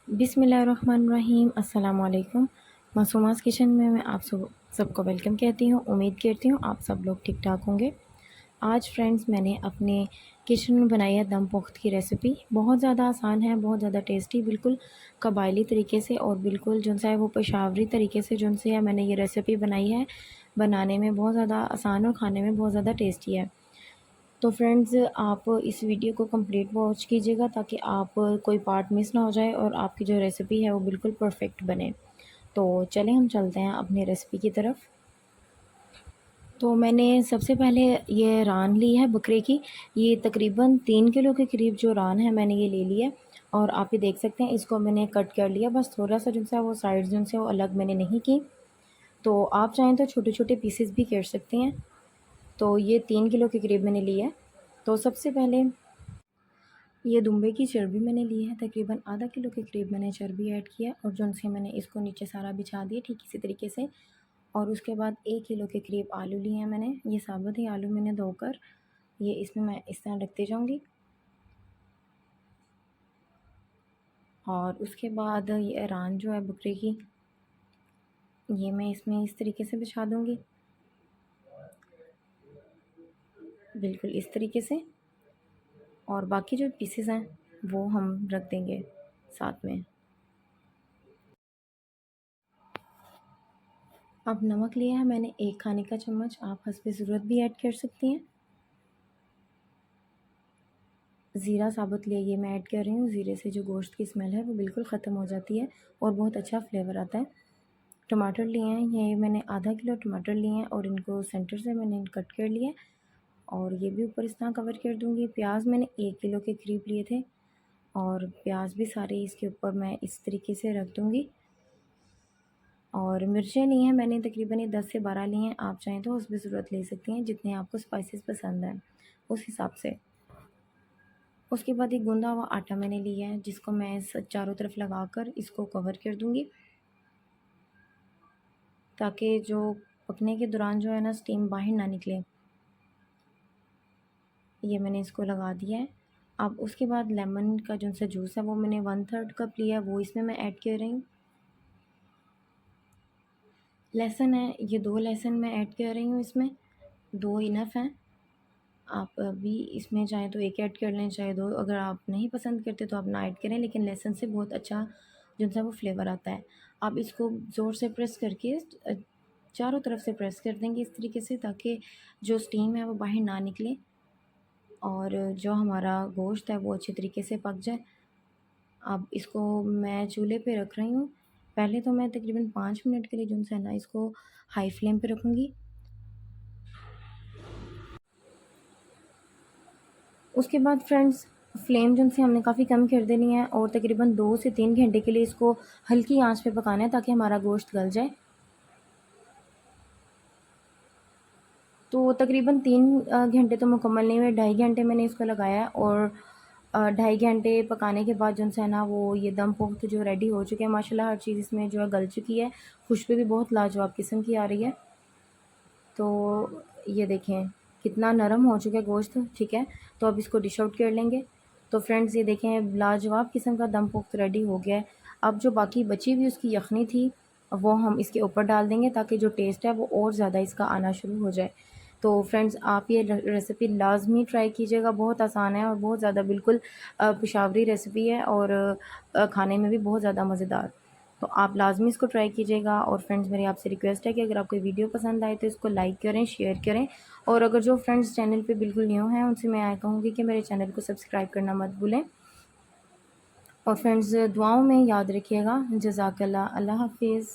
बिस्मिल्लाहिर्रहमानिर्रहीम। अस्सलाम वालेकुम। मासूमास किचन में मैं आप सबको वेलकम कहती हूँ। उम्मीद करती हूँ आप सब लोग ठीक ठाक होंगे। आज फ्रेंड्स मैंने अपने किचन में बनाई है दम पुख्त की रेसिपी। बहुत ज़्यादा आसान है, बहुत ज़्यादा टेस्टी, बिल्कुल कबायली तरीके से और बिल्कुल जो सा है वो पेशावरी तरीके से जो से है मैंने ये रेसिपी बनाई है। बनाने में बहुत ज़्यादा आसान और खाने में बहुत ज़्यादा टेस्टी है। तो फ्रेंड्स आप इस वीडियो को कंप्लीट वॉच कीजिएगा ताकि आप कोई पार्ट मिस ना हो जाए और आपकी जो रेसिपी है वो बिल्कुल परफेक्ट बने। तो चलें हम चलते हैं अपनी रेसिपी की तरफ। तो मैंने सबसे पहले ये रान ली है बकरे की। ये तकरीबन 3 किलो के करीब जो रान है मैंने ये ले लिया और आप ये देख सकते हैं इसको मैंने कट कर लिया। बस थोड़ा सा जो सा वो साइड्स जो से वो अलग मैंने नहीं की। तो आप चाहें तो छोटे छोटे पीसेस भी कर सकते हैं। तो ये 3 किलो के करीब मैंने लिया है। तो सबसे पहले ये दुम्बे की चर्बी मैंने ली है, तकरीबन आधा किलो के करीब मैंने चर्बी ऐड किया और जो से मैंने इसको नीचे सारा बिछा दिया ठीक इसी तरीके से। और उसके बाद 1 किलो के करीब आलू लिए हैं मैंने। ये साबुत ही आलू मैंने धोकर ये इसमें मैं इस तरह रखते जाऊँगी। और उसके बाद ये रान जो है बकरे की ये मैं इसमें इस तरीके से बिछा दूँगी, बिल्कुल इस तरीके से। और बाकी जो पीसेस हैं वो हम रख देंगे साथ में। अब नमक लिया है मैंने 1 खाने का चम्मच, आप हस्बे ज़रूरत भी ऐड कर सकती हैं। ज़ीरा साबुत लिए ये मैं ऐड कर रही हूँ। ज़ीरे से जो गोश्त की स्मेल है वो बिल्कुल ख़त्म हो जाती है और बहुत अच्छा फ्लेवर आता है। टमाटर लिए हैं, ये मैंने आधा किलो टमाटर लिए हैं और इनको सेंटर से मैंने कट कर लिया और ये भी ऊपर इस तरह कवर कर दूँगी। प्याज मैंने 1 किलो के करीब लिए थे और प्याज भी सारे इसके ऊपर मैं इस तरीके से रख दूँगी। और मिर्चें ली हैं मैंने तकरीबन ये 10 से 12 ली हैं। आप चाहें तो उसमें ज़रूरत ले सकती हैं जितने आपको स्पाइसेस पसंद हैं उस हिसाब से। उसके बाद एक गूंदा हुआ आटा मैंने लिया है जिसको मैं चारों तरफ लगाकर इसको कवर कर दूंगी ताकि जो पकने के दौरान जो है ना स्टीम बाहर ना निकले। ये मैंने इसको लगा दिया है। अब उसके बाद लेमन का जो सा जूस है वो मैंने 1/3 कप लिया है, वो इसमें मैं ऐड कर रही हूँ। लहसुन है, ये 2 लहसुन मैं ऐड कर रही हूँ इसमें, 2 इनफ हैं। आप भी इसमें चाहें तो 1 ऐड कर लें, चाहे 2। अगर आप नहीं पसंद करते तो आप ना ऐड करें, लेकिन लहसुन से बहुत अच्छा जो सा वो फ्लेवर आता है। आप इसको ज़ोर से प्रेस करके चारों तरफ से प्रेस कर देंगे इस तरीके से ताकि जो स्टीम है वो बाहर ना निकले और जो हमारा गोश्त है वो अच्छे तरीके से पक जाए। अब इसको मैं चूल्हे पे रख रही हूँ। पहले तो मैं तकरीबन 5 मिनट के लिए जो है ना इसको हाई फ्लेम पे रखूँगी। उसके बाद फ्रेंड्स फ्लेम जो से हमने काफ़ी कम कर देनी है और तकरीबन 2 से 3 घंटे के लिए इसको हल्की आंच पे पकाना है ताकि हमारा गोश्त गल जाए। तो तकरीबन 3 घंटे तो मुकम्मल नहीं हुए, 2.5 घंटे मैंने इसको लगाया है और 2.5 घंटे पकाने के बाद जो है ना वो ये दम पुख्त जो रेडी हो चुके हैं। माशाल्लाह हर चीज़ इसमें जो है गल चुकी है, खुशबू भी बहुत लाजवाब किस्म की आ रही है। तो ये देखें कितना नरम हो चुका है गोश्त, ठीक है। तो अब इसको डिश आउट कर लेंगे। तो फ्रेंड्स ये देखें लाजवाब किस्म का दम पुख्त रेडी हो गया है। अब जो बाकी बची हुई उसकी यखनी थी वो हम इसके ऊपर डाल देंगे ताकि जो टेस्ट है वो और ज़्यादा इसका आना शुरू हो जाए। तो फ्रेंड्स आप ये रेसिपी लाजमी ट्राई कीजिएगा, बहुत आसान है और बहुत ज़्यादा बिल्कुल पेशावरी रेसिपी है और खाने में भी बहुत ज़्यादा मज़ेदार। तो आप लाज़मी इसको ट्राई कीजिएगा। और फ्रेंड्स मेरी आपसे रिक्वेस्ट है कि अगर आपको वीडियो पसंद आए तो इसको लाइक करें, शेयर करें और अगर जो फ्रेंड्स चैनल पे बिल्कुल न्यू हैं उनसे मैं कहूँगी कि मेरे चैनल को सब्सक्राइब करना मत भूलें। और फ्रेंड्स दुआओं में याद रखिएगा। जज़ाकल्लाह, अल्लाह हाफ़िज़।